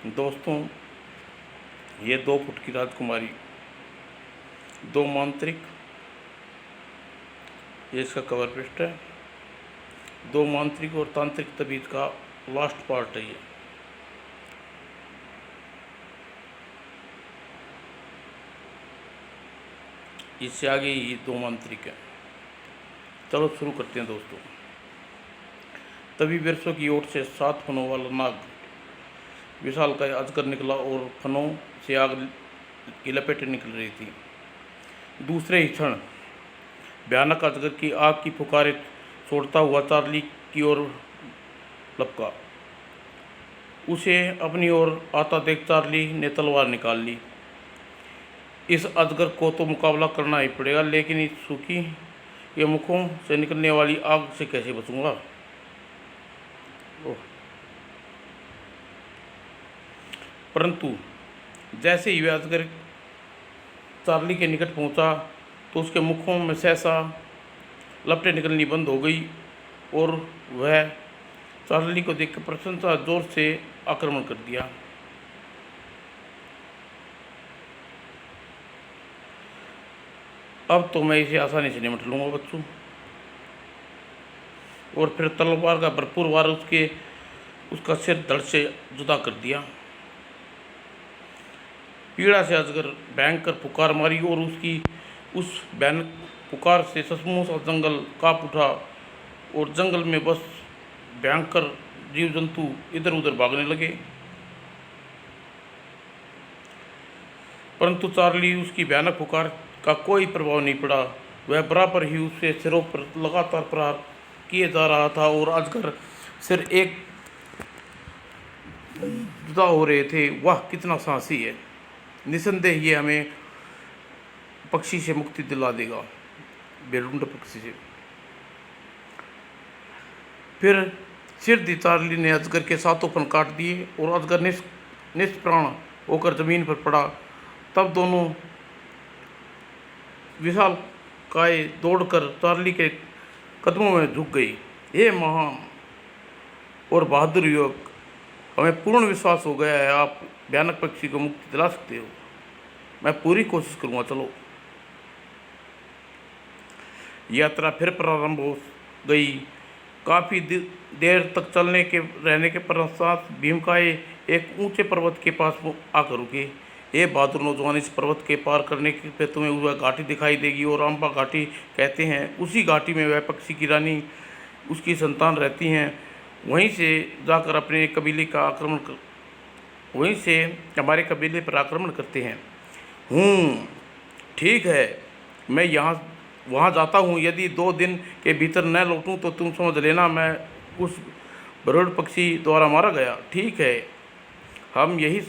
दोस्तों, ये 2 फुट की राजकुमारी, 2 मांत्रिक, ये इसका कवर पेस्ट है। 2 मांत्रिक और तांत्रिक तबीयत का लास्ट पार्ट है ये। इससे आगे ये 2 मांत्रिक है। चलो शुरू करते हैं दोस्तों। तभी वर्षों की ओर से 7 फनों वाला नाग विशाल का अजगर निकला और फनों से आग की लपेटें निकल रही थी। दूसरे ही क्षण भयानक अजगर की आग की फुकारें छोड़ता हुआ चार्ली की ओर लपका। उसे अपनी ओर आता देख चार्ली ने तलवार निकाल ली। इस अजगर को तो मुकाबला करना ही पड़ेगा, लेकिन इस सूखी ये मुखों से निकलने वाली आग से कैसे बचूंगा। परंतु जैसे ही वह अजगर चार्ली के निकट पहुंचा तो उसके मुखों में सहसा लपटें निकलनी बंद हो गई और वह चार्ली को देखकर प्रशंसा जोर से आक्रमण कर दिया। अब तो मैं इसे आसानी से निपट लूँगा बच्चों। और फिर तलवार का भरपूर वार उसका सिर धड़ से जुदा कर दिया। पीड़ा से अजगर भयंकर पुकार मारी और उसकी उस भयानक पुकार से सचमुच जंगल कांप उठा और जंगल में बस भयंकर जीव जंतु इधर उधर भागने लगे। परंतु चार्ली उसकी भयानक पुकार का कोई प्रभाव नहीं पड़ा। वह बराबर ही उसके सिरों पर लगातार प्रहार किए जा रहा था और अजगर सिर एक जुदा हो रहे थे। वाह, कितना साहसी है! निसंदेह ये हमें पक्षी से मुक्ति दिला देगा, बेरुंड पक्षी से। फिर सिर दी चार्ली ने अजगर के 7 फन काट दिए और अजगर निष्प्राण होकर जमीन पर पड़ा। तब दोनों विशाल काय दौड़कर चार्ली के कदमों में झुक गई। हे महान और बहादुर युवक, हमें पूर्ण विश्वास हो गया है आप भयानक पक्षी को मुक्ति दिला सकते हो। मैं पूरी कोशिश करूंगा। चलो। यात्रा फिर प्रारंभ हो गई। काफ़ी देर तक चलने के रहने के पश्चात भीमकाय एक ऊंचे पर्वत के पास आकर रुके। ये बहादुर नौजवान, इस पर्वत के पार करने पे तुम्हें वह घाटी दिखाई देगी और अम्बा घाटी कहते हैं। उसी घाटी में वह पक्षी की रानी उसकी संतान रहती हैं। वहीं से जाकर अपने कबीले का आक्रमण कर वहीं से हमारे कबीले पर आक्रमण करते हैं। ठीक है, मैं वहाँ जाता हूँ। यदि 2 दिन के भीतर न लौटूँ तो तुम समझ लेना मैं उस बरूड़ पक्षी द्वारा मारा गया। ठीक है, हम यही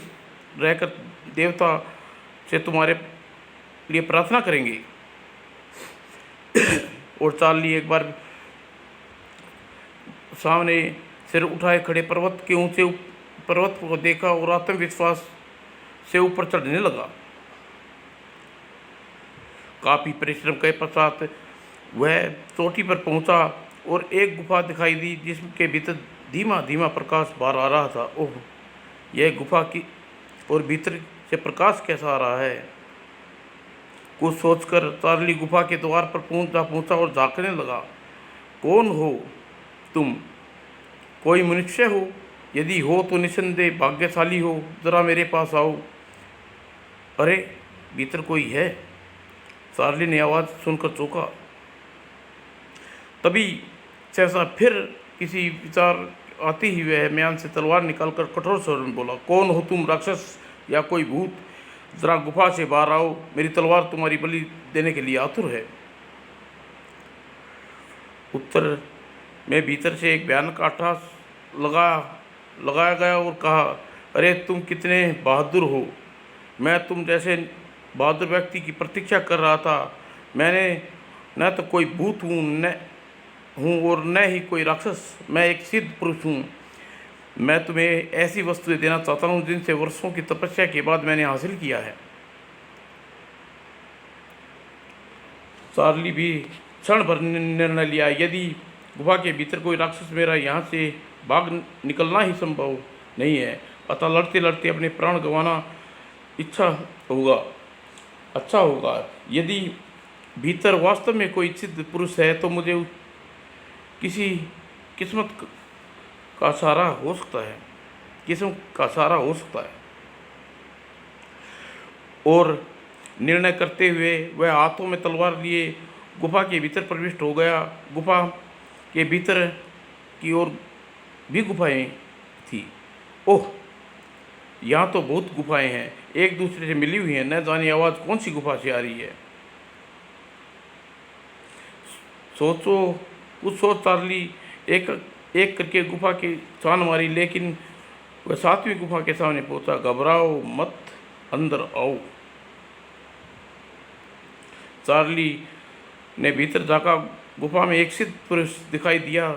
रहकर देवता से तुम्हारे लिए प्रार्थना करेंगे। और चार्ली एक बार सामने सिर उठाए खड़े पर्वत के ऊंचे पर्वत को देखा और आत्मविश्वास से ऊपर चढ़ने लगा। काफ़ी परिश्रम के पश्चात वह चोटी पर पहुंचा और एक गुफा दिखाई दी जिसके भीतर धीमा धीमा प्रकाश बाहर आ रहा था। ओह, यह गुफा की और भीतर से प्रकाश कैसा आ रहा है? कुछ सोचकर चार्ली गुफा के द्वार पर पहुंचा और झांकने लगा। कौन हो तुम? कोई मनुष्य हो? यदि हो तो निसंदेह भाग्यशाली हो। जरा मेरे पास आओ। अरे, भीतर कोई है? चार्ली ने आवाज़ सुनकर चौंका। तभी सहसा फिर किसी विचार आते ही वह म्यान से तलवार निकालकर कठोर स्वर में बोला, कौन हो तुम? राक्षस या कोई भूत? जरा गुफा से बाहर आओ। मेरी तलवार तुम्हारी बलि देने के लिए आतुर है। उत्तर में भीतर से एक भयानक आठास लगाया गया और कहा, अरे तुम कितने बहादुर हो। मैं तुम जैसे बहादुर व्यक्ति की प्रतीक्षा कर रहा था। मैंने न तो कोई भूत हूँ और न ही कोई राक्षस। मैं एक सिद्ध पुरुष हूँ। मैं तुम्हें ऐसी वस्तुएं देना चाहता हूँ जिनसे वर्षों की तपस्या के बाद मैंने हासिल किया है। चार्ली भी क्षण भर निर्णय लिया। यदि गुफा के भीतर कोई राक्षस, मेरा यहाँ से भाग निकलना ही संभव नहीं है। अतः लड़ते लड़ते अपने प्राण गंवाना अच्छा होगा। यदि भीतर वास्तव में कोई सिद्ध पुरुष है तो मुझे किसी किस्मत का सहारा हो सकता है, किस्मत का सहारा हो सकता है। और निर्णय करते हुए वह हाथों में तलवार लिए गुफा के भीतर प्रविष्ट हो गया। गुफा के भीतर की ओर भी गुफाएं थी। ओह, यहाँ तो बहुत गुफाएं हैं, एक दूसरे से मिली हुई हैं, न जाने आवाज़ कौन सी गुफा से आ रही है। कुछ सोच चार्ली एक एक करके गुफा की छान मारी, लेकिन वह 7वीं गुफा के सामने पहुंचा। घबराओ मत, अंदर आओ। चार्ली ने भीतर जाकर गुफा में एक सिद्ध पुरुष दिखाई दिया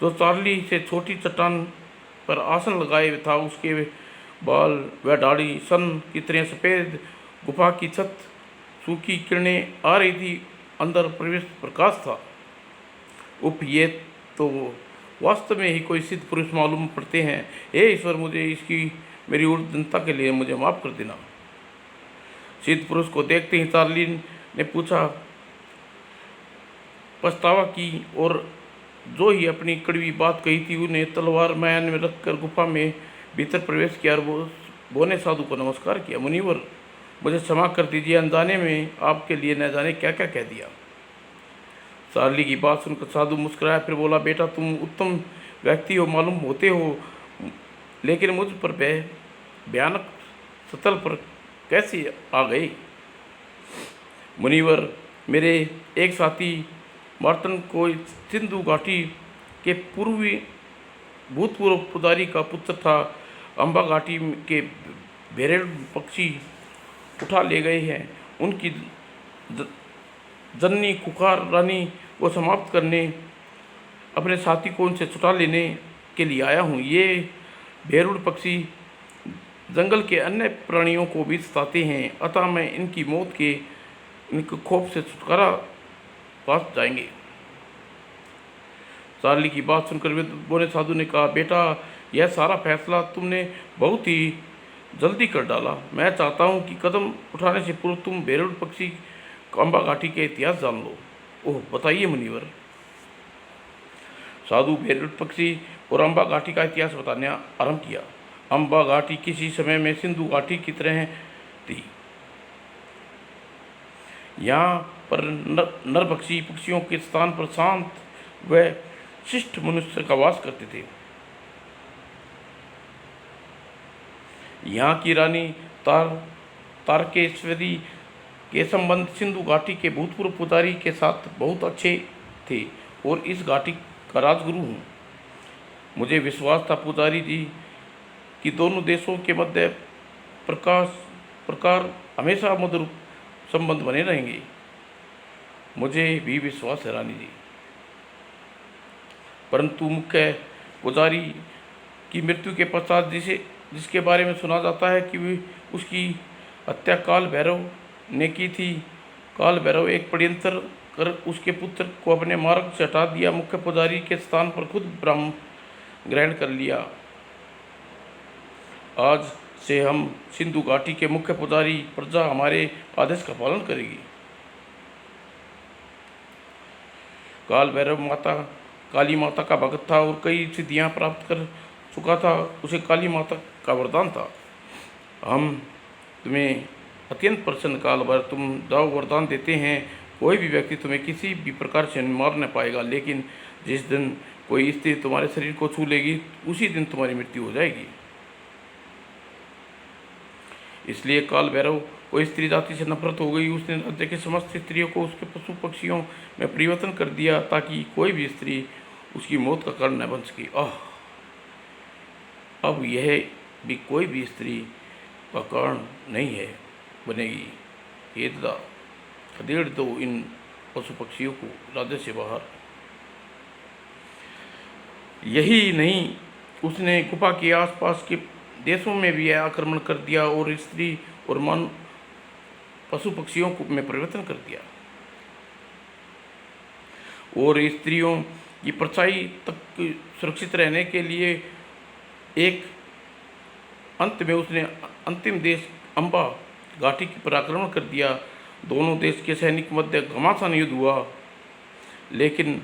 जो चार्ली से छोटी चट्टान पर आसन लगाए था। उसके बाल व दाढ़ी सन की तरह सफ़ेद। गुफा की छत सूखी किरणें आ रही थी, अंदर प्रवेश प्रकाश था। उप, ये तो वास्तव में ही कोई सिद्ध पुरुष मालूम पड़ते हैं। हे ईश्वर, मुझे इसकी मेरी उदारता के लिए मुझे माफ़ कर देना। सिद्ध पुरुष को देखते ही चार्ली ने पूछा, पछतावा की और जो ही अपनी कड़वी बात कही थी उन्हें तलवार म्यान में रखकर गुफा में भीतर प्रवेश किया और बोने साधु को नमस्कार किया। मुनिवर, मुझे क्षमा कर दीजिए, अनजाने में आपके लिए न जाने क्या क्या कह दिया। चार्ली की बात सुनकर साधु मुस्कुराया, फिर बोला, बेटा तुम उत्तम व्यक्ति हो मालूम होते हो, लेकिन मुझ पर भयानक सतल पर कैसे आ गए। मुनिवर, मेरे एक साथी मार्तन को सिंधु घाटी के भूतपूर्व पुजारी का पुत्र था। अम्बा घाटी के भेड़ेड़ पक्षी उठा ले गए हैं। उनकी जननी खुखार रानी को समाप्त करने अपने साथी को उनसे छुटा लेने के लिए आया हूँ। ये भेड़ूड़ पक्षी जंगल के अन्य प्राणियों को भी सताते हैं, अतः मैं इनकी मौत के इनके खौफ से छुटकारा पास जाएंगे। चार्ली की बात सुनकर बोने साधु ने कहा, बेटा यह सारा फैसला तुमने बहुत ही जल्दी कर डाला। मैं चाहता हूँ कि कदम उठाने से पूर्व तुम भेड़ूड़ पक्षी अम्बा घाटी के इतिहास जान लो। ओह, बताइए मुनिवर। साधु भेड़ूड़ पक्षी और अम्बा घाटी का इतिहास बताने आरंभ किया। अम्बा घाटी किसी समय में सिंधु घाटी की तरह थी। यहाँ पर नर पक्षियों के स्थान पर शांत व शिष्ट मनुष्य का वास करते थे। यहाँ की रानी तारकेश्वरी के संबंध सिंधु घाटी के भूतपूर्व पुजारी के साथ बहुत अच्छे थे और इस घाटी का राजगुरु हूँ। मुझे विश्वास था पुजारी जी कि दोनों देशों के मध्य प्रकार हमेशा मधुर संबंध बने रहेंगे। मुझे भी विश्वास है रानी जी, परंतु मुख्य पुजारी की मृत्यु के पश्चात जिसके बारे में सुना जाता है कि उसकी हत्या काल भैरव ने की थी। काल भैरव एक षड्यंत्र कर उसके पुत्र को अपने मार्ग से हटा दिया, मुख्य पुजारी के स्थान पर खुद ब्रह्म ग्रहण कर लिया। आज से हम सिंधु घाटी के मुख्य पुजारी प्रजा हमारे आदेश का पालन करेगी। काल भैरव काली माता का भक्त था और कई सिद्धियां प्राप्त कर चुका था। उसे काली माता का वरदान था, हम तुम्हें अत्यंत प्रसन्न काल भर तुम जाओ वरदान देते हैं। कोई भी व्यक्ति तुम्हें किसी भी प्रकार से मार न पाएगा, लेकिन जिस दिन कोई स्त्री तुम्हारे शरीर को छू लेगी उसी दिन तुम्हारी मृत्यु हो जाएगी। इसलिए काल भैरव को स्त्री जाति से नफरत हो गई। उसने राज्य के समस्त स्त्रियों को उसके पशु पक्षियों में परिवर्तन कर दिया ताकि कोई भी स्त्री उसकी मौत का कारण न बन सके। अब यह भी कोई भी स्त्री का कारण नहीं है बनेगी। ये खदेड़ दो इन पशु पक्षियों को राज्य से बाहर। यही नहीं, उसने गुफा के आसपास के देशों में भी आक्रमण कर दिया और स्त्री और मन पशु पक्षियों को में परिवर्तन कर दिया और स्त्रियों की परछाई तक सुरक्षित रहने के लिए एक अंत में उसने अंतिम देश अम्बा घाटी पर आक्रमण कर दिया। दोनों देश के सैनिक मध्य घमासान युद्ध हुआ, लेकिन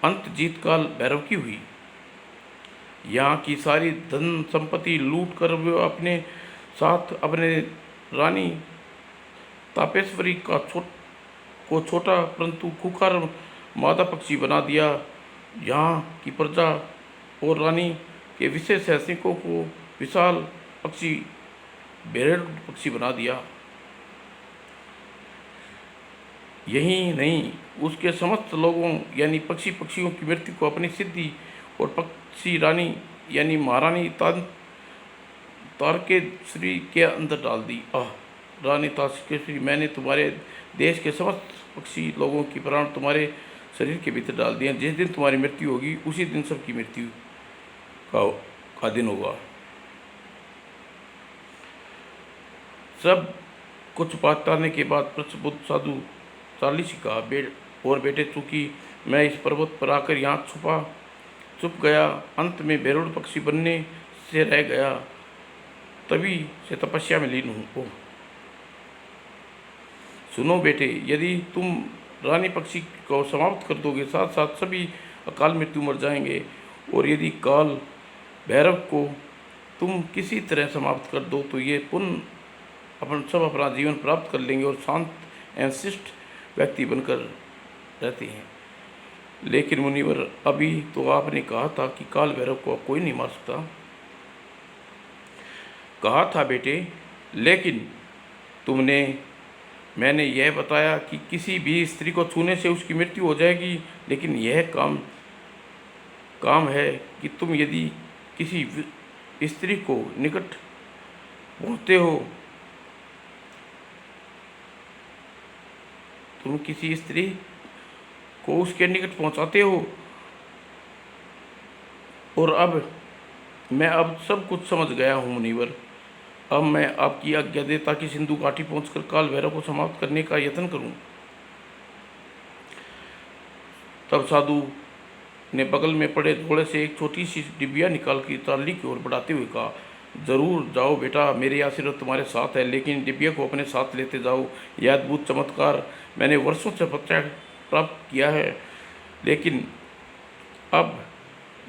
अंत जीत काल भैरव की हुई। यहाँ की सारी धन संपत्ति लूट कर वे अपने साथ अपने रानी तापेश्वरी को छोटा परंतु खुखार मादा पक्षी बना दिया। यहाँ की प्रजा और रानी के विशेष सैनिकों को विशाल पक्षी बेरड़ पक्षी बना दिया। यही नहीं, उसके समस्त लोगों यानी पक्षियों की मृत्यु को अपनी सिद्धि और पक्षी रानी यानी महारानी तारकेश्वरी के अंदर डाल दी। रानी तारकेश्वरी, मैंने तुम्हारे देश के समस्त पक्षी लोगों की प्राण तुम्हारे शरीर के भीतर डाल दिए। जिस दिन तुम्हारी मृत्यु होगी उसी दिन सबकी मृत्यु का दिन होगा। सब कुछ बताने के बाद प्रबुद्ध साधु चार्ली से कहा, बेटे, चूंकि मैं इस पर्वत पर आकर यहाँ छुप गया, अंत में बेरुड़ पक्षी बनने से रह गया, तभी से तपस्या में लीन हूँ। सुनो बेटे, यदि तुम रानी पक्षी को समाप्त कर दोगे, साथ साथ सभी अकाल मृत्यु मर जाएंगे। और यदि काल भैरव को तुम किसी तरह समाप्त कर दो तो ये पुनः अपना जीवन प्राप्त कर लेंगे और शांत एवं शिष्ट व्यक्ति बनकर रहते हैं। लेकिन मुनिवर, अभी तो आपने कहा था कि काल भैरव को कोई नहीं मार सकता। कहा था बेटे, लेकिन मैंने यह बताया कि किसी भी स्त्री को छूने से उसकी मृत्यु हो जाएगी। लेकिन यह काम है कि तुम यदि किसी स्त्री को निकट पहुँचते हो, तुम किसी स्त्री को उसके निकट पहुँचाते हो। और मैं सब कुछ समझ गया हूँ मुनिवर। अब मैं आपकी आज्ञा दे ताकि सिंधु घाटी पहुंचकर काल भैरव को समाप्त करने का यत्न करूं। तब साधु ने बगल में पड़े घोड़े से एक छोटी सी डिबिया निकाल कर चार्ली की ओर बढ़ाते हुए कहा, जरूर जाओ बेटा, मेरे आशीर्वाद तुम्हारे साथ है, लेकिन डिबिया को अपने साथ लेते जाओ। यह अद्भुत चमत्कार मैंने वर्षों से प्राप्त किया है, लेकिन अब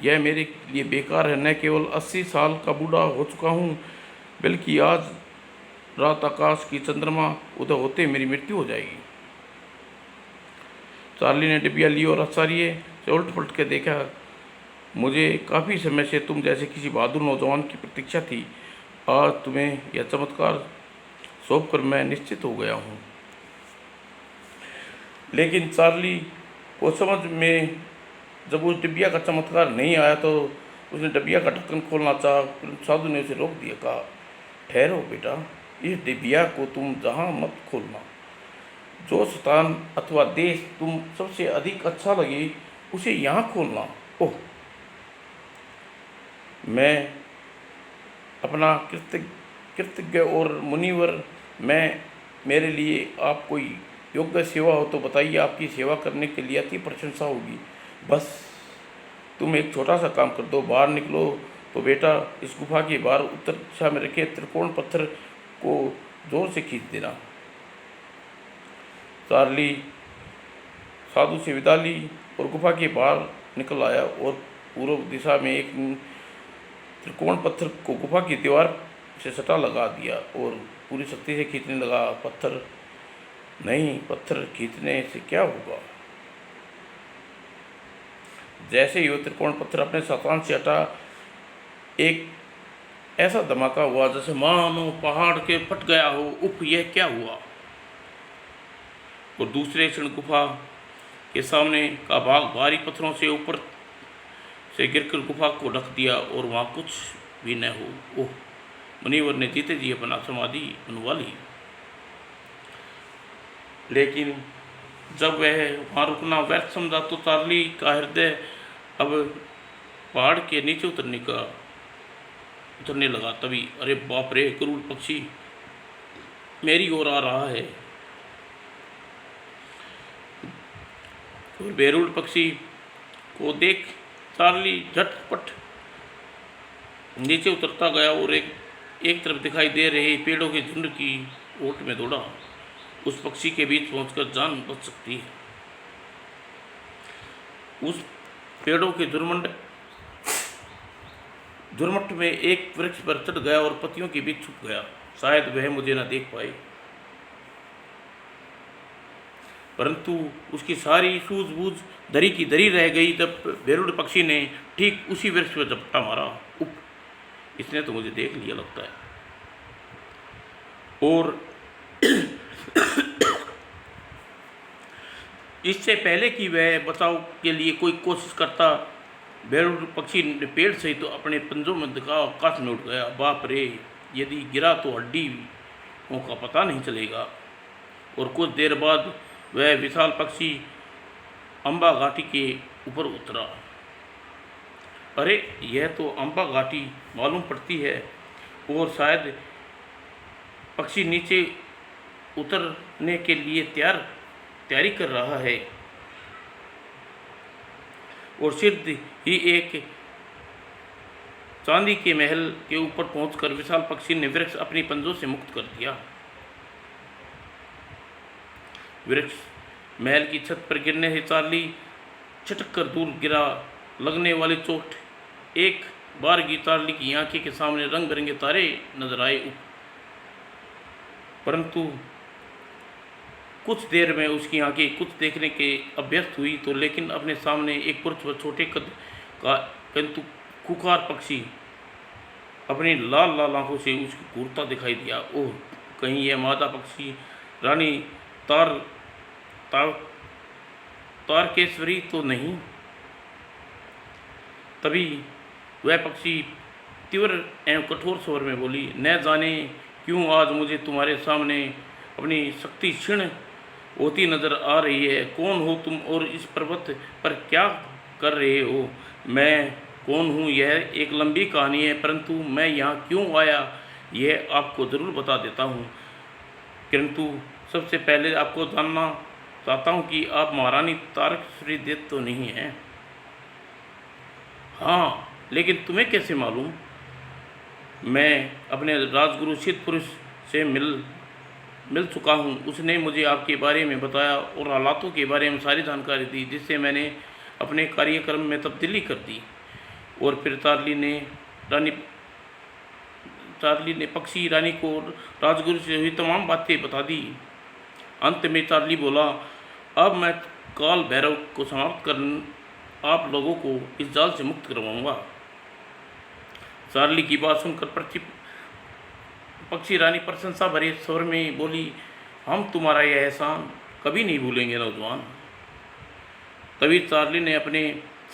यह मेरे लिए बेकार है। न केवल 80 साल का बूढ़ा हो चुका हूँ, बल्कि आज रात आकाश की चंद्रमा उदय होते मेरी मृत्यु हो जाएगी। चार्ली ने डिबिया ली और आश्चर्य से उलट पलट के देखा। मुझे काफ़ी समय से तुम जैसे किसी बहादुर नौजवान की प्रतीक्षा थी। आज तुम्हें यह चमत्कार सौंप कर मैं निश्चित हो गया हूँ। लेकिन चार्ली को समझ में जब उस डिबिया का चमत्कार नहीं आया तो उसने डिबिया का ढक्कन खोलना चाहा। साधु ने उसे रोक दिया, कहा, ठहरो बेटा, इस डिबिया को तुम जहाँ मत खोलना। जो स्थान अथवा देश तुम सबसे अधिक अच्छा लगे उसे यहाँ खोलना। ओह, मैं अपना कृतज्ञ और मुनिवर, मेरे लिए आप कोई योग्य सेवा हो तो बताइए, आपकी सेवा करने के लिए अति प्रशंसा होगी। बस तुम एक छोटा सा काम कर दो, बाहर निकलो तो बेटा इस गुफा के बाहर उत्तर दिशा में रखे त्रिकोण पत्थर को जोर से खींच देना। चार्ली साधु से विदा ली और गुफा के बाहर निकल आया और पूर्व दिशा में एक त्रिकोण पत्थर को गुफा की दीवार से सटा लगा दिया और पूरी शक्ति से खींचने लगा। पत्थर खींचने से क्या होगा। जैसे ही वो त्रिकोण पत्थर अपने स्थान से हटा, एक ऐसा धमाका हुआ जैसे मानो पहाड़ के फट गया हो। उफ, यह क्या हुआ। और दूसरे क्षण गुफा के सामने का भाग भारी पत्थरों से ऊपर से गिरकर गुफा को ढक दिया और वहाँ कुछ भी न हो। ओह, मुनिवर ने जीते जी अपना समाधि बनवा ली। लेकिन जब वह वहाँ रुकना व्यर्थ समझा तो चार्ली का हृदय अब पहाड़ के नीचे उतरने लगा। तभी अरे बाप रे, गरुड़ पक्षी मेरी ओर आ रहा है। और बेरुड़ पक्षी को देख चार्ली झटपट नीचे उतरता गया और एक तरफ दिखाई दे रहे पेड़ों के झुंड की ओट में दौड़ा। उस पक्षी के बीच पहुंचकर जान बच सकती है। उस पेड़ों के झुरमुट में एक वृक्ष पर चढ़ गया और पत्तियों के बीच छुप गया। शायद वह मुझे न देख पाए, परंतु उसकी सारी सूझबूझ दरी की दरी रह गई जब बेरुड़ पक्षी ने ठीक उसी वृक्ष पर झपट्टा मारा। उप, इसने तो मुझे देख लिया लगता है। और इससे पहले कि वह बचाव के लिए कोई कोशिश करता, बेरुड़ पक्षी ने पेड़ से तो अपने पंजों में दिखा आकाश में उड़ गया। बाप रे, यदि गिरा तो हड्डियों का पता नहीं चलेगा। और कुछ देर बाद वह विशाल पक्षी अम्बा घाटी के ऊपर उतरा। अरे, यह तो अम्बा घाटी मालूम पड़ती है। और शायद पक्षी नीचे उतरने के लिए तैयारी कर रहा है। और शीघ्र ही एक चांदी के महल के ऊपर पहुंचकर विशाल पक्षी ने वृक्ष अपनी पंजों से मुक्त कर दिया। वृक्ष महल की छत पर गिरने से चार्ली छिटक कर दूर गिरा। लगने वाली चोट एक बार की चार्ली की आंखें के सामने रंग बिरंगे तारे नजर आए। परंतु कुछ देर में उसकी आंखें कुछ देखने के अभ्यस्त हुई तो लेकिन अपने सामने एक पुरुष व छोटे कद का किंतु खुखार पक्षी अपनी लाल लाल आंखों से उसकी घूरता दिखाई दिया। ओह, कहीं यह मादा पक्षी रानी तारकेश्वरी तो नहीं? तभी वह पक्षी तीव्र एवं कठोर स्वर में बोली, न जाने क्यों आज मुझे तुम्हारे सामने अपनी शक्ति क्षीण होती नजर आ रही है। कौन हो तुम और इस पर्वत पर क्या कर रहे हो? मैं कौन हूँ यह एक लंबी कहानी है, परंतु मैं यहाँ क्यों आया यह आपको ज़रूर बता देता हूँ। किंतु सबसे पहले आपको जानना चाहता हूँ कि आप महारानी तारकेश्वरी देव तो नहीं हैं? हाँ, लेकिन तुम्हें कैसे मालूम? मैं अपने राजगुरु सिद्ध पुरुष से मिल चुका हूँ। उसने मुझे आपके बारे में बताया और हालातों के बारे में सारी जानकारी दी, जिससे मैंने अपने कार्यक्रम में तब्दीली कर दी। और फिर चार्ली ने पक्षी रानी को राजगुरु से हुई तमाम बातें बता दी। अंत में चार्ली बोला, अब मैं काल भैरव को समाप्त कर आप लोगों को इस जाल से मुक्त करवाऊंगा। चार्ली की बात सुनकर पक्षी रानी प्रशंसा भरे स्वर में बोली, हम तुम्हारा यह एहसान कभी नहीं भूलेंगे नौजवान। तभी चार्ली ने अपने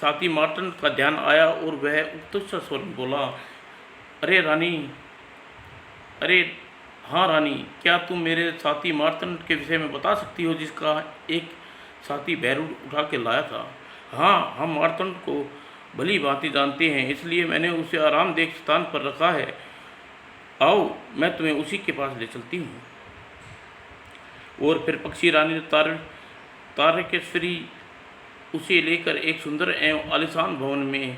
साथी मार्टन का ध्यान आया और वह उत्तुष्ट स्वर में बोला, अरे हाँ रानी, क्या तुम मेरे साथी मार्तन के विषय में बता सकती हो जिसका एक साथी बेरुड़ उठा के लाया था? हाँ, हम मार्तन को भली भांति जानते हैं, इसलिए मैंने उसे आरामदेह स्थान पर रखा है। आओ, मैं तुम्हें उसी के पास ले चलती हूँ। और फिर पक्षी रानी तारकेश्वरी उसे लेकर एक सुंदर एवं आलिशान भवन में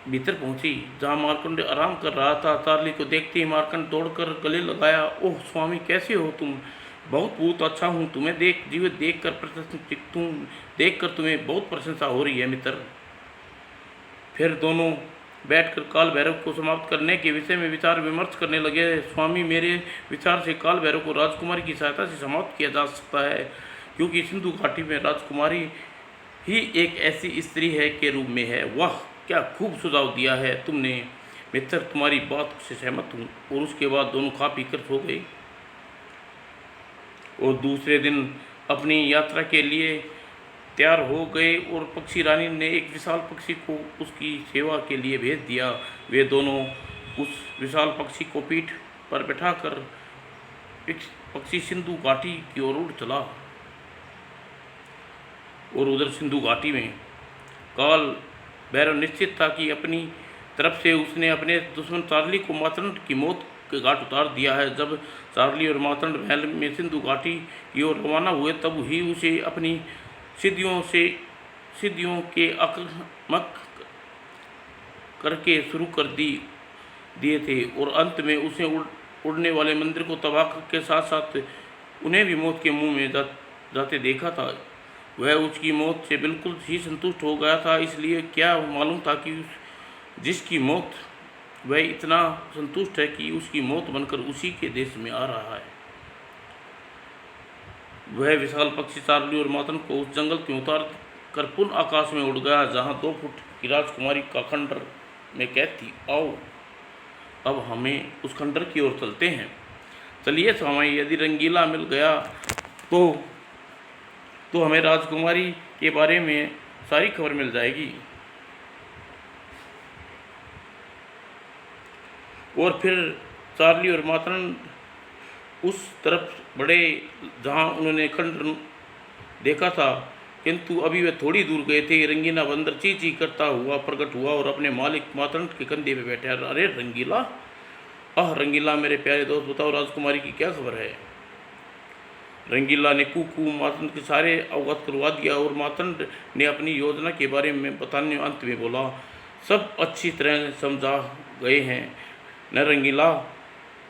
भीतर पहुंची, जहां मार्कंड आराम कर रहा था। चार्ली को देखते ही मार्कंड दौड़कर गले लगाया। ओह स्वामी, कैसे हो तुम? बहुत अच्छा हूँ। तुम्हें जीवित देखकर तुम्हें बहुत प्रशंसा हो रही है मित्र। फिर दोनों बैठकर काल भैरव को समाप्त करने के विषय में विचार विमर्श करने लगे। स्वामी, मेरे विचार से काल भैरव को राजकुमारी की सहायता से समाप्त किया जा सकता है, क्योंकि सिंधु घाटी में राजकुमारी ही एक ऐसी स्त्री है के रूप में है। वाह, क्या खूब सुझाव दिया है तुमने मित्र, तुम्हारी बात से सहमत हूँ। और उसके बाद दोनों खा पी कर सो गए और दूसरे दिन अपनी यात्रा के लिए तैयार हो गए। और पक्षी रानी ने एक विशाल पक्षी को उसकी सेवा के लिए भेज दिया। वे दोनों उस विशाल पक्षी को पीठ पर बैठाकर पक्षी सिंधु घाटी की ओर उड़ चला। और उधर सिंधु घाटी में काल भैरव निश्चित था कि अपनी तरफ से उसने अपने दुश्मन चार्ली को मार्तंड की मौत के घाट उतार दिया है। जब चार्ली और मार्तंड महल में सिंधु घाटी की ओर रवाना हुए, तब ही उसे अपनी सिद्धियों के आक्रामक करके शुरू कर दी। दिए थे और अंत में उसे उड़ने वाले मंदिर को तबाह के साथ साथ उन्हें भी मौत के मुंह में जाते देखा था। वह उसकी मौत से बिल्कुल ही संतुष्ट हो गया था, इसलिए क्या मालूम था कि जिसकी मौत वह इतना संतुष्ट है कि उसकी मौत बनकर उसी के देश में आ रहा है। वह विशाल पक्षी चार्ली और मातन को उस जंगल में उतार कर पुनः आकाश में उड़ गया जहाँ 2 फुट की राजकुमारी का खंडर में कैद थी। आओ अब हमें उस खंडर की ओर चलते हैं। चलिए स्वामी, यदि रंगीला मिल गया तो हमें राजकुमारी के बारे में सारी खबर मिल जाएगी और फिर चार्ली और मातन उस तरफ बढ़े जहाँ उन्होंने खंडर देखा था, किंतु अभी वे थोड़ी दूर गए थे। रंगीला बंदर ची ची करता हुआ प्रकट हुआ और अपने मालिक मातन के कंधे पे बैठा। अरे रंगीला, रंगीला मेरे प्यारे दोस्त, बताओ राजकुमारी की क्या खबर है। रंगीला ने कूकू मातन के सारे अवगत करवा दिया और मातन ने अपनी योजना के बारे में बताने अंत में बोला, सब अच्छी तरह समझा गए हैं न रंगीला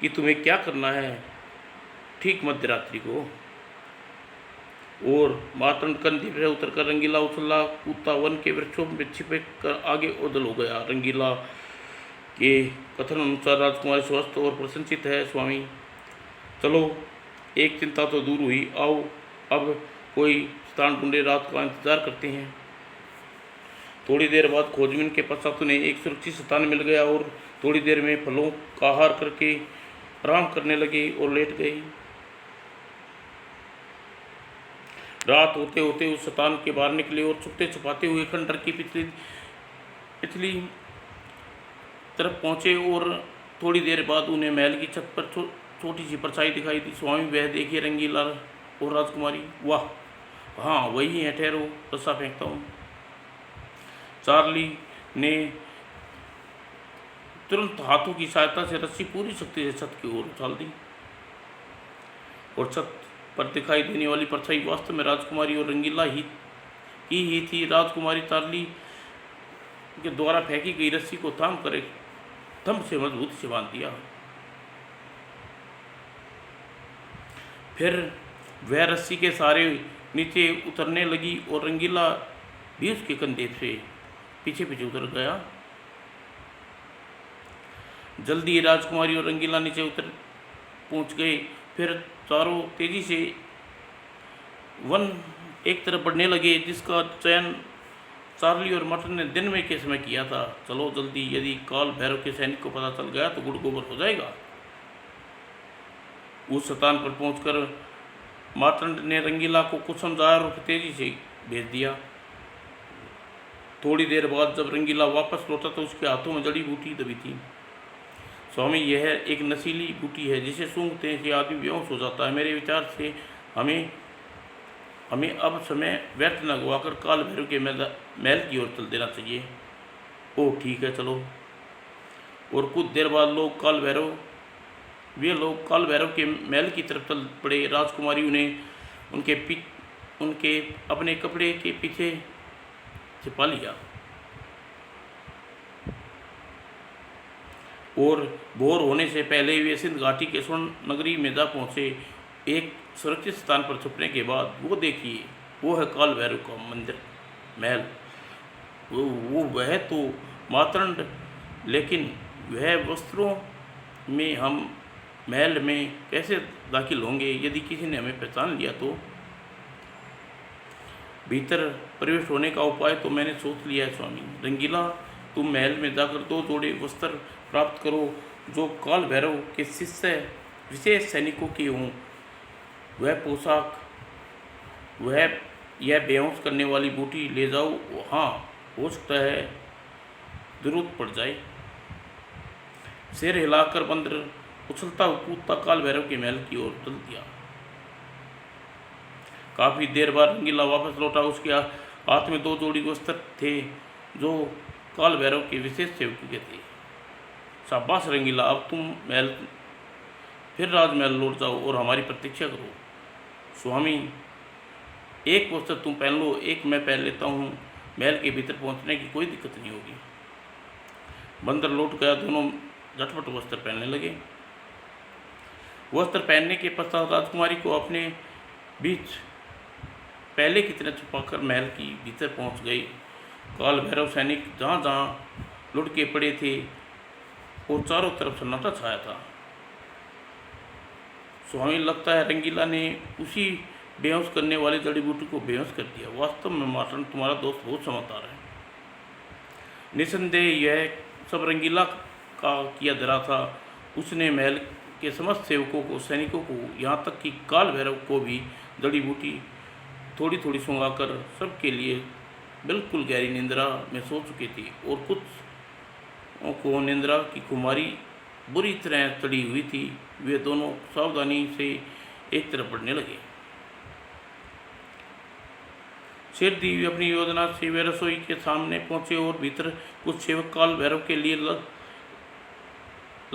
कि तुम्हें क्या करना है ठीक मध्यरात्रि को। और मातन कंधे पर उतरकर रंगीला उछला कूदता वन के वृक्षों में छिपे कर आगे उदल हो गया। रंगीला के कथन अनुसार राजकुमारी स्वस्थ और प्रसन्नचित है स्वामी। चलो, एक चिंता तो दूर हुई। आओ अब कोई स्थान ढूंढे, रात का इंतजार करते हैं। थोड़ी देर बाद खोजबीन के पश्चात उन्हें एक सुरक्षित स्थान मिल गया और थोड़ी देर में फलों का आहार करके आराम करने लगे और लेट गए। रात होते होते उस स्थान के बाहर निकले और छुपते छुपाते हुए खंडर की पिछली तरफ पहुँचे और थोड़ी देर बाद उन्हें महल की छत पर छोटी सी परछाई दिखाई दी। स्वामी, वह देखिए रंगीला और राजकुमारी। वाह, हाँ वही है, ठहरो रस्सा फेंकता हूँ। चार्ली ने तुरंत हाथों की सहायता से रस्सी पूरी शक्ति से छत की ओर उछाल दी और छत पर दिखाई देने वाली परछाई वास्तव में राजकुमारी और रंगीला ही थी। राजकुमारी चार्ली के द्वारा फेंकी गई रस्सी को थाम कर एक थंब से मजबूती से बांध दिया। फिर वह रस्सी के सहारे नीचे उतरने लगी और रंगीला भी उसके कंधे से पीछे पीछे उतर गया। जल्दी राजकुमारी और रंगीला नीचे उतर पहुंच गए। फिर चारों तेजी से वन एक तरफ बढ़ने लगे जिसका चयन चार्ली और मातन ने दिन में के समय किया था। चलो जल्दी, यदि काल भैरव के सैनिक को पता चल गया तो गुड़ गोबर हो जाएगा। उस स्थान पर पहुंचकर मातन ने रंगीला को कुछ समझाया और तेजी से भेज दिया। थोड़ी देर बाद जब रंगीला वापस लौटा तो उसके हाथों में जड़ी बूटी दबी थी। स्वामी, यह एक नशीली बूटी है जिसे सूंघते से आदमी बेहोश हो जाता है। मेरे विचार से हमें अब समय व्यर्थ न गवाकर काल भैरव के महल की ओर चल देना चाहिए। ओह ठीक है, चलो। और कुछ देर बाद वे लोग काल भैरव के महल की तरफ चल पड़े। राजकुमारी उन्हें उनके अपने कपड़े के पीछे छिपा लिया और भोर होने से पहले वे सिंध घाटी के स्वर्ण नगरी में जा पहुँचे। एक सुरक्षित स्थान पर छुपने के बाद वो देखिए, वो है काल भैरव का मंदिर महल। वह तो मातंड, लेकिन वह वस्त्रों में हम महल में कैसे दाखिल होंगे? यदि किसी ने हमें पहचान लिया तो? भीतर प्रवेश होने का उपाय तो मैंने सोच लिया है स्वामी। रंगीला, तुम महल में जाकर 2 जोड़े वस्त्र प्राप्त करो जो काल भैरव के शिष्य विशेष सैनिकों के हों। वह पोशाक, यह बेहोश करने वाली बूटी ले जाओ। हाँ, हो सकता है जरूरत पड़ जाए। सिर हिलाकर बंदर उछलता कूदता काल भैरव के महल की ओर चल दिया। काफ़ी देर बाद रंगीला वापस लौटा। उसके हाथ में 2 जोड़ी वस्त्र थे जो काल भैरव के विशेष सेवक के थे। शाबाश रंगीला, अब तुम फिर राजमहल लौट जाओ और हमारी प्रतीक्षा करो। स्वामी, एक वस्त्र तुम पहन लो, एक मैं पहन लेता हूँ। महल के भीतर पहुँचने की कोई दिक्कत नहीं होगी। बंदर लौट गया। दोनों झटपट वस्त्र पहनने लगे। वस्त्र पहनने के पश्चात राजकुमारी को अपने बीच पहले की तरह छुपाकर महल की भीतर पहुंच गए। काल भैरव सैनिक जहाँ जहाँ लुढ़के पड़े थे और चारों तरफ सन्नाटा छाया था। स्वामी, लगता है रंगीला ने उसी बेहोश करने वाली जड़ी बूटी को बेहोश कर दिया। वास्तव में मार्तंड, तुम्हारा दोस्त बहुत समझदार है। निसंदेह यह सब रंगीला का किया धरा था। उसने महल के समस्त सेवकों को, सैनिकों को, यहाँ तक कि काल भैरव को भी जड़ी बूटी थोड़ी थोड़ी सुंघाकर सबके लिए बिल्कुल गहरी निंद्रा में सो चुके थे। और कुछ को निंद्रा की खुमारी बुरी तरह चढ़ी हुई थी। वे दोनों सावधानी से एक तरफ बढ़ने लगे। सिर दी हुई अपनी योजना से वे रसोई के सामने पहुंचे और भीतर कुछ सेवक काल भैरव के लिए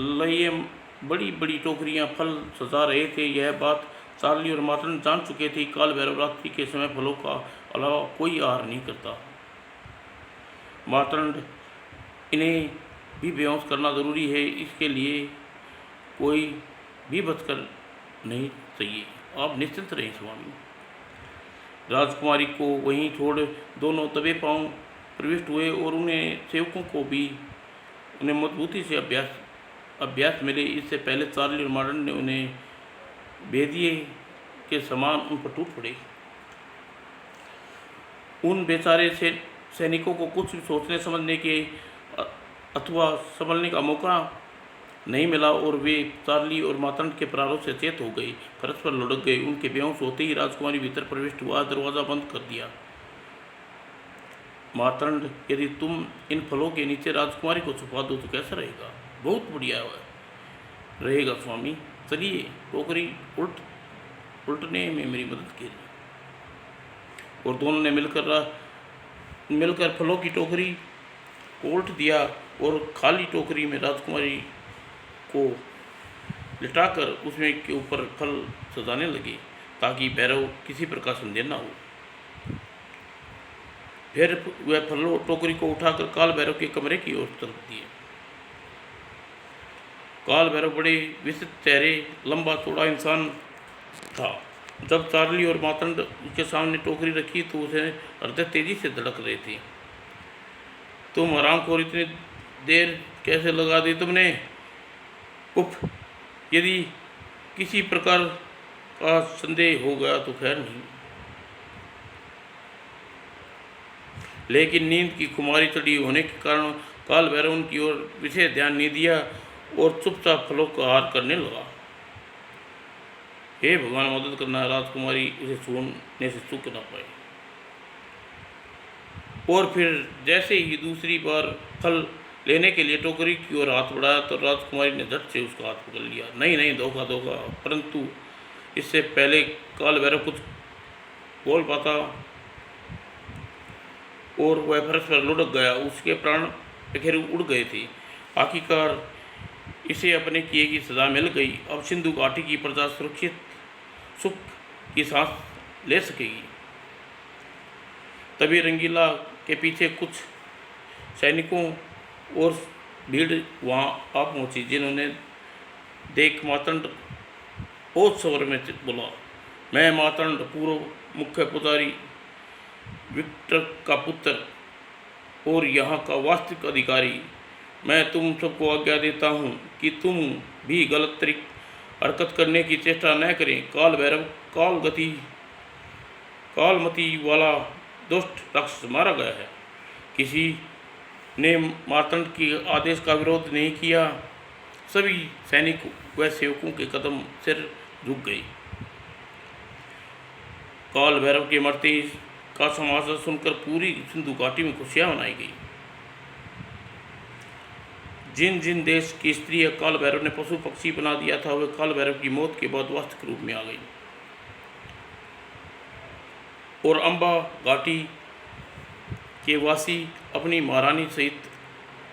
लइए बड़ी बड़ी टोकरियां फल सजा रहे थे। यह बात चार्ली और मार्तंड जान चुके थे। काल भैरव रात्रि के समय फलों का अलावा कोई आहार नहीं करता। मार्तंड, इन्हें भी बेहोश करना जरूरी है। इसके लिए कोई भी बचकर नहीं चाहिए। आप निश्चिंत रहें स्वामी। राजकुमारी को वहीं छोड़ दोनों दबे पांव प्रविष्ट हुए और उन्हें सेवकों को भी उन्हें मजबूती से अभ्यास मिले। इससे पहले चार्ली और मार्तंड ने उन्हें भेदिए के समान उन पर टूट पड़े। उन बेचारे से सैनिकों को कुछ सोचने समझने के अथवा संभलने का मौका नहीं मिला और वे चार्ली और मार्तंड के प्रारोध से चेत हो गई, परस्पर लुढ़क गए। उनके बेहोश होते ही राजकुमारी भीतर प्रविष्ट हुआ, दरवाजा बंद कर दिया। मार्तंड, यदि तुम इन फलों के नीचे राजकुमारी को छुपा दो तो कैसा रहेगा? बहुत बढ़िया रहेगा स्वामी। चलिए, टोकरी उल्टने में मेरी मदद कीजिए। और दोनों ने मिलकर फलों की टोकरी को उल्ट दिया और खाली टोकरी में राजकुमारी को लिटाकर उसमें के ऊपर फल सजाने लगे ताकि भैरव किसी प्रकार संदेह न हो। फिर वह फलों टोकरी को उठाकर काल भैरव के कमरे की ओर तरफ दिए। काल भैरव बड़े विचित्र चेहरे, लंबा चौड़ा इंसान था। जब चार्ली और मार्तंड उसके सामने टोकरी रखी तो उसे हृदय तेजी से धड़क रहे थे। तुम हरामखोर, इतनी देर कैसे लगा दी तुमने? उफ, यदि किसी प्रकार का संदेह हो गया तो खैर नहीं, लेकिन नींद की खुमारी चढ़ी होने के कारण काल भैरव उनकी ओर विशेष ध्यान नहीं दिया और चुपचाप फलों का आहार करने लगा। हे भगवान, मदद करना। राजकुमारी उसे छूने से चूक न पाई। और फिर जैसे ही दूसरी बार फल लेने के लिए टोकरी की ओर हाथ बढ़ाया तो राजकुमारी ने झट से उसका हाथ पकड़ लिया। नहीं, धोखा। परंतु इससे पहले काल भैरव कुछ बोल पाता और वह परस्पर लुढ़क गया, उसके प्राण बिखेर उड़ गए थे। आखिरकार इसे अपने किए की सजा मिल गई। अब सिंधु घाटी की प्रजा सुरक्षित सुख की सांस ले सकेगी। तभी रंगीला के पीछे कुछ सैनिकों और भीड़ वहाँ आ पहुँची, जिन्होंने देख मार्तंड ओज स्वर में बोला, मैं मार्तंड, पूर्व मुख्य पुजारी विक्टर का पुत्र और यहाँ का वास्तविक अधिकारी, मैं तुम सबको आज्ञा देता हूँ कि तुम भी गलत हरकत करने की चेष्टा न करें। काल भैरव कालमती वाला दुष्ट राक्षस मारा गया है। किसी ने मार्तंड के आदेश का विरोध नहीं किया। सभी सैनिक व सेवकों के कदम सिर झुक गए। काल भैरव के मरते का समाचार सुनकर पूरी सिंधु घाटी में खुशियाँ मनाई गई। जिन जिन देश की स्त्री काल भैरव ने पशु पक्षी बना दिया था, वे काल भैरव की मौत के बाद वास्तविक रूप में आ गई और अम्बा घाटी के वासी अपनी महारानी सहित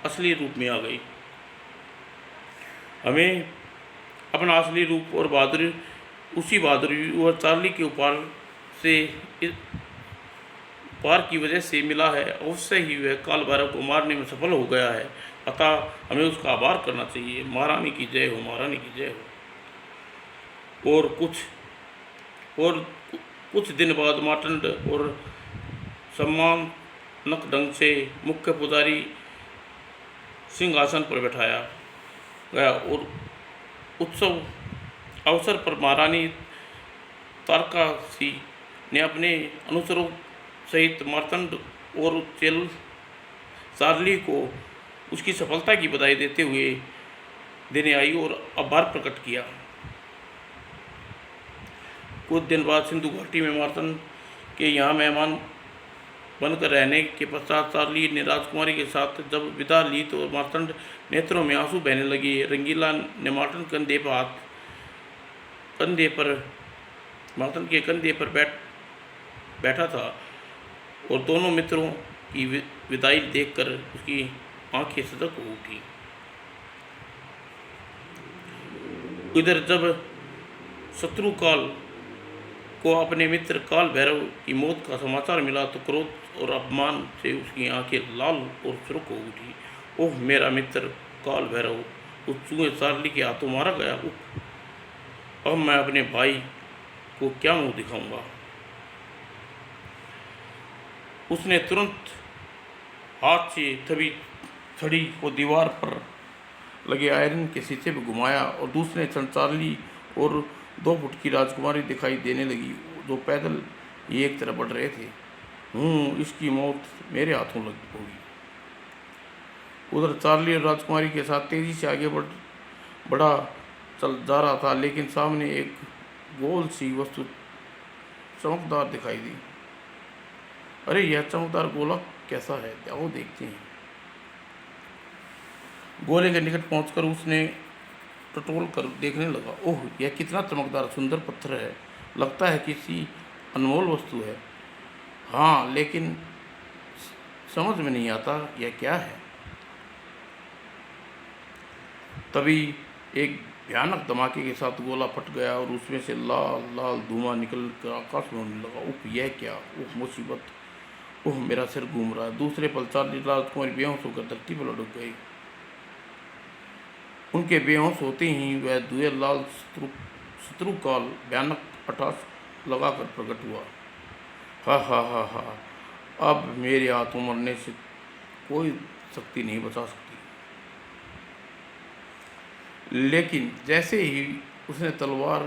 असली रूप में आ गई। हमें अपना असली रूप और बहादुरी उसी बहादुरी और चार्ली के उपहार की वजह से मिला है। अवश्य ही वह काल भैरव को मारने में सफल हो गया है अतः हमें उसका आभार करना चाहिए। महारानी की जय हो, महारानी की जय हो। और कुछ दिन बाद मार्तंड और सम्मानक ढंग से मुख्य पुजारी सिंहासन पर बैठाया गया और उत्सव अवसर पर महारानी तारकासी ने अपने अनुचरों सहित मार्तंड और चार्ली को उसकी सफलता की बधाई देने आई और आभार प्रकट किया। कुछ दिन बाद सिंधु घाटी में मार्तंड के यहाँ मेहमान बनकर रहने के पश्चात चार्ली ने राजकुमारी के साथ जब विदा ली तो मार्तंड नेत्रों में आंसू बहने लगे। रंगीला ने मार्तंड के कंधे पर बैठा था और दोनों मित्रों की विदाई देखकर उसकी आंखें सजग हो उठी। इधर जब शत्रुकाल को अपने मित्र काल भैरव की मौत का समाचार मिला तो क्रोध और अपमान से उसकी आंखें लाल और सुर्ख हो उठी। ओह मेरा मित्र काल भैरव, उस चूहे चार्ली के हाथों मारा गया। अब मैं अपने भाई को क्या मुंह दिखाऊंगा। उसने तुरंत हाथ से तभी छड़ी को दीवार पर लगे आयरन के शीशे पर घुमाया और दूसरे क्षण चार्ली और 2 फुट की राजकुमारी दिखाई देने लगी जो पैदल ही एक तरफ बढ़ रहे थे। इसकी मौत मेरे हाथों लगी होगी। उधर चार्ली और राजकुमारी के साथ तेजी से आगे बढ़ा चल जा रहा था, लेकिन सामने एक गोल सी वस्तु चमकदार दिखाई दी। अरे यह चमकदार गोला कैसा है, आओ देखते हैं। गोले के निकट पहुंचकर उसने टटोल कर देखने लगा। ओह यह कितना चमकदार सुंदर पत्थर है, लगता है किसी अनमोल वस्तु है। हाँ लेकिन समझ में नहीं आता यह क्या है। तभी एक भयानक धमाके के साथ गोला फट गया और उसमें से लाल लाल धुआं निकल कर आकाश में उड़ने लगा। उफ यह क्या, उफ मुसीबत, ओह मेरा सिर घूम रहा है। दूसरे पल चार्ली राजकुमारी बेहोश होकर धरती पर लुढ़क गई। उनके बेहोश होते ही वह धुएं लाल शत्रुकाल भयानक अट्टहास लगाकर प्रकट हुआ। हा हा हा हा, अब मेरे हाथों मरने से कोई शक्ति नहीं बचा सकती। लेकिन जैसे ही उसने तलवार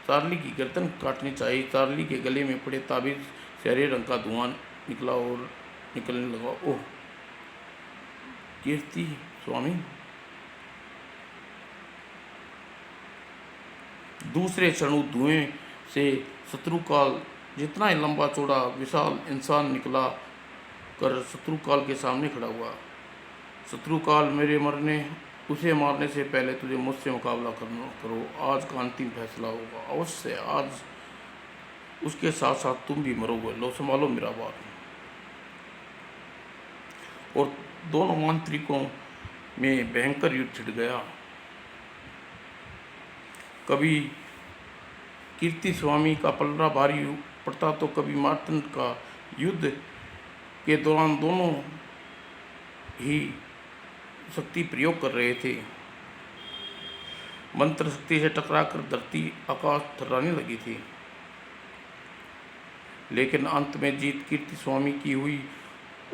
चार्ली की गर्दन काटनी चाहिए, चार्ली के गले में पड़े ताबीज से हरे रंग का धुआं निकला और निकलने लगा। ओह कीर्ति स्वामी। दूसरे क्षण धुएं से शत्रुकाल जितना ही लंबा चौड़ा विशाल इंसान निकला कर शत्रुकाल के सामने खड़ा हुआ। शत्रुकाल उसे मारने से पहले तुझे मुझसे मुकाबला करो। आज का अंतिम फैसला होगा। अवश्य आज उसके साथ साथ तुम भी मरोगे। लो संभालो मेरा बात। और दोनों मांत्रिकों में भयंकर युद्ध छिड़ गया। कभी कीर्ति स्वामी का पलड़ा भारी पड़ता तो कभी मार्तंड का। युद्ध के दौरान दोनों ही शक्ति प्रयोग कर रहे थे। मंत्र शक्ति से टकराकर धरती आकाश थर्राने लगी थी। लेकिन अंत में जीत कीर्ति स्वामी की हुई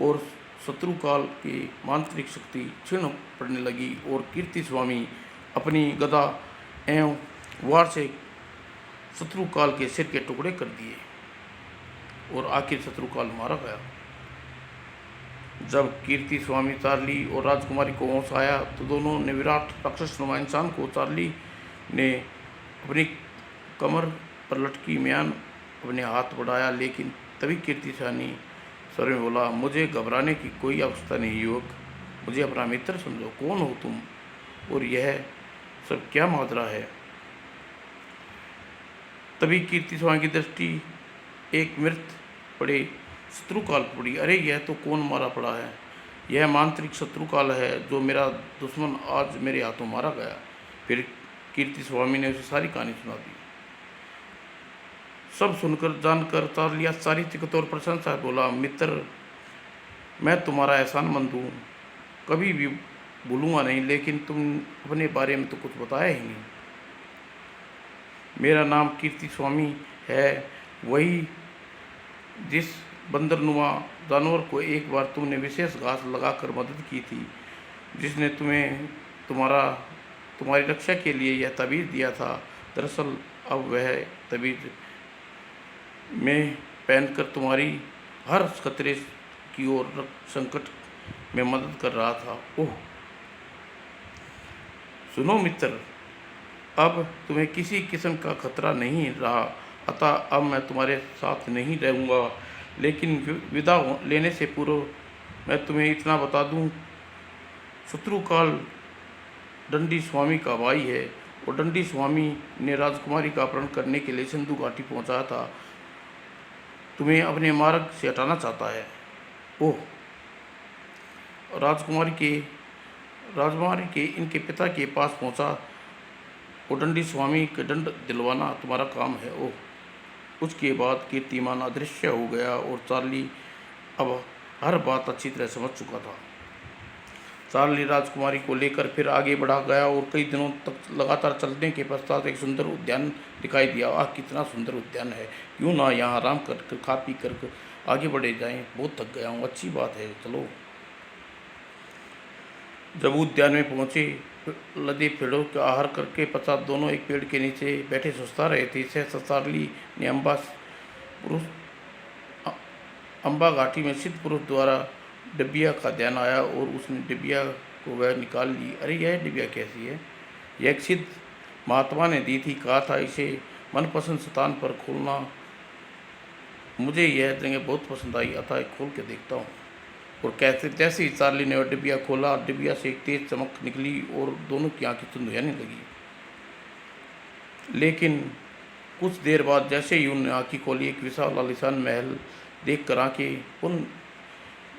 और शत्रुकाल की मांत्रिक शक्ति क्षीण पड़ने लगी और कीर्ति स्वामी अपनी गदा एवं वार से शत्रुकाल के सिर के टुकड़े कर दिए और आखिर शत्रुकाल मारा गया। जब कीर्ति स्वामी चार्ली और राजकुमारी को होश आया तो दोनों ने विराट राक्षस नुमा इंसान को चार्ली ने अपनी कमर पर लटकी म्यान अपने हाथ बढ़ाया। लेकिन तभी कीर्ति स्वामी स्वर में बोला, मुझे घबराने की कोई आवश्यकता नहीं युवक, मुझे अपना मित्र समझो। कौन हो तुम और यह सब क्या माजरा है। तभी कीर्ति स्वामी की दृष्टि एक मृत पड़े शत्रुकाल पड़ी। अरे यह तो कौन मारा पड़ा है। यह मांत्रिक शत्रुकाल है जो मेरा दुश्मन आज मेरे हाथों मारा गया। फिर कीर्ति स्वामी ने उसे सारी कहानी सुना दी। सब सुनकर जानकर चार्ली आश्चर्यचकित और प्रशंसा बोला, मित्र मैं तुम्हारा एहसानमंद हूँ। कभी भी भूलूंगा नहीं, लेकिन तुम अपने बारे में तो कुछ बताया ही नहीं। मेरा नाम कीर्ति स्वामी है, वही जिस बंदरनुमा जानवर को एक बार तुमने विशेष घास लगाकर मदद की थी, जिसने तुम्हें तुम्हारी रक्षा के लिए यह तबीज़ दिया था। दरअसल अब वह तबीज़ में पहनकर तुम्हारी हर खतरे की ओर संकट में मदद कर रहा था। ओह सुनो मित्र, अब तुम्हें किसी किस्म का खतरा नहीं रहा, अतः अब मैं तुम्हारे साथ नहीं रहूँगा। लेकिन विदा लेने से पूर्व मैं तुम्हें इतना बता दूँ, शत्रुकाल दंडी स्वामी का भाई है, और दंडी स्वामी ने राजकुमारी का अपहरण करने के लिए सिंधु घाटी पहुंचाया था। तुम्हें अपने मार्ग से हटाना चाहता है। ओह राजकुमारी के इनके पिता के पास पहुंचा, और दंडी स्वामी के दंड दिलवाना तुम्हारा काम है। ओह उसके बाद कीर्तिमान अदृश्य हो गया, और चार्ली अब हर बात अच्छी तरह समझ चुका था। चार्ली राजकुमारी को लेकर फिर आगे बढ़ा गया, और कई दिनों तक लगातार चलने के पश्चात एक सुंदर उद्यान दिखाई दिया। आह कितना सुंदर उद्यान है, क्यों ना यहाँ आराम कर खा पी कर आगे बढ़े जाएं। बहुत थक गया हूँ, अच्छी बात है, चलो। जब उद्यान में पहुँचे, लदे पेड़ों का आहार करके पश्चात दोनों एक पेड़ के नीचे बैठे सुस्ता रहे थे। सहसा चार्ली ने अम्बा घाटी में सिद्ध पुरुष द्वारा डिबिया का ध्यान आया, और उसने डिबिया को वह निकाल ली। अरे यह डिबिया कैसी है? यह एक सिद्ध महात्मा ने दी थी, कहा था इसे मनपसंद स्थान पर खोलना। मुझे यह जगह बहुत पसंद आई, अतः खोल के देखता हूँ। और कैसे जैसे ही चार्ली ने वह डिबिया खोला, डिबिया से एक तेज चमक निकली और दोनों की आंखें चुंधियाने लगी। लेकिन कुछ देर बाद जैसे ही उन्होंने आँखें खोली, एक विशाल आलीशान महल देख कर आँखें पुनः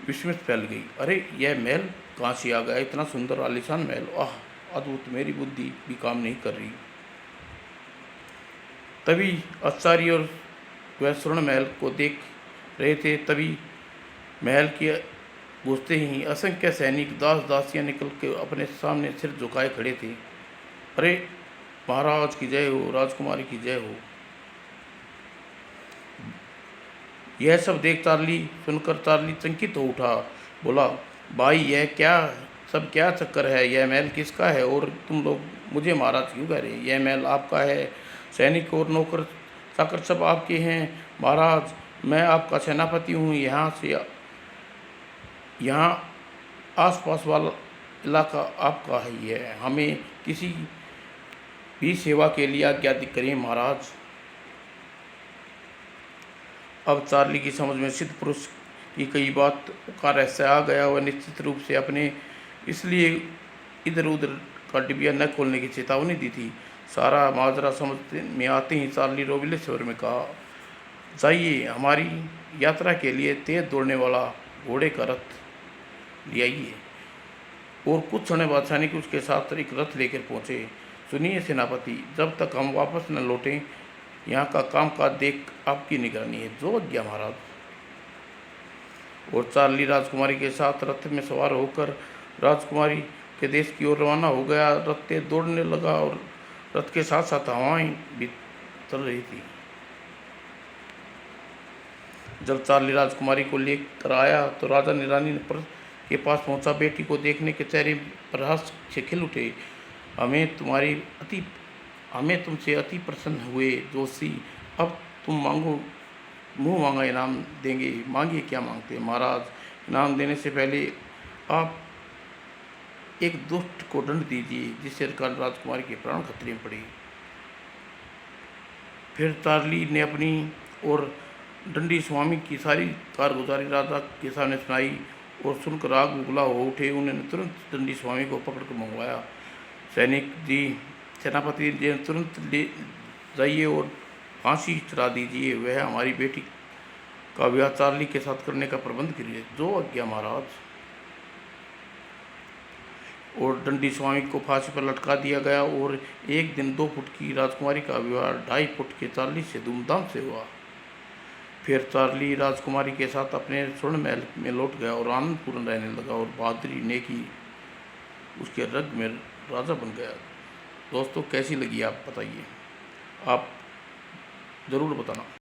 विस्मित फैल गई। अरे यह महल कहाँ से आ गया? इतना सुंदर आलीशान महल, आह अद्भुत, मेरी बुद्धि भी काम नहीं कर रही। तभी आचार्य और वह स्वर्ण महल को देख रहे थे। तभी महल के घुसते ही असंख्य सैनिक दास दासियां निकल के अपने सामने सिर झुकाए खड़े थे। अरे महाराज की जय हो, राजकुमारी की जय हो। यह सब देख सुनकर चार्ली चंकित हो उठा। बोला, भाई यह क्या चक्कर है? यह महल किसका है? और तुम लोग मुझे महाराज क्यों कह रहे? यह महल आपका है, सैनिक और नौकर चाकर सब आपके हैं। महाराज मैं आपका सेनापति हूँ। यहाँ आसपास वाला इलाका आपका ही है। हमें किसी भी सेवा के लिए आज्ञा करें महाराज। अब चार्ली की समझ में सिद्ध पुरुष की कई बात का रहस्य आ गया। वह निश्चित रूप से अपने इसलिए इधर उधर का डिबिया न खोलने की चेतावनी दी थी। सारा माजरा समझ में आते ही चार्ली रोबीले स्वर में कहा, जाइए, हमारी यात्रा के लिए तेज दौड़ने वाला घोड़े का रथ ले आइए। और कुछ क्षण बाद सैनिक उसके साथ एक रथ लेकर पहुँचे। सुनिए सेनापति, जब तक हम वापस न लौटें यहाँ का काम काज देख आपकी निगरानी है। जो आज्ञा महाराज। और चार्ली राजकुमारी के साथ रथ में सवार होकर राजकुमारी के देश की ओर रवाना हो गया। रथ तेज दौड़ने लगा और रथ के साथ साथ हवाएं भी चल रही थी। जब चार्ली राजकुमारी को लेकर आया तो राजा ने रानी के पास पहुंचा। बेटी को देखने के चेहरे पर हंस से खिल उठे। हमें तुमसे अति प्रसन्न हुए जोशी। अब तुम मुँह मांगा इनाम देंगे। मांगिए, क्या मांगते हैं महाराज? इनाम देने से पहले आप एक दुष्ट को दंड दीजिए, जिससे राजकुमारी के प्राण खतरे में पड़े। फिर चार्ली ने अपनी और दंडी स्वामी की सारी कारगुजारी राजा के सामने सुनाई, और सुनकर आग उगला हो उठे। उन्होंने तुरंत दंडी स्वामी को पकड़ कर मंगवाया। सेनापति जी तुरंत ले जाइए और फांसी चढ़ा दीजिए। वह हमारी बेटी का विवाह चार्ली के साथ करने का प्रबंध करिए। जो आज्ञा महाराज। और दंडी स्वामी को फांसी पर लटका दिया गया, और एक दिन 2 फुट की राजकुमारी का विवाह 2.5 फुट के चार्ली से धूमधाम से हुआ। फिर चार्ली राजकुमारी के साथ अपने स्वर्ण महल में लौट गया और आनंदपूर्ण रहने लगा और बहादुरी, नेकी उसके रग में राजा बन गया। दोस्तों कैसी लगी आप बताइए, आप ज़रूर बताना।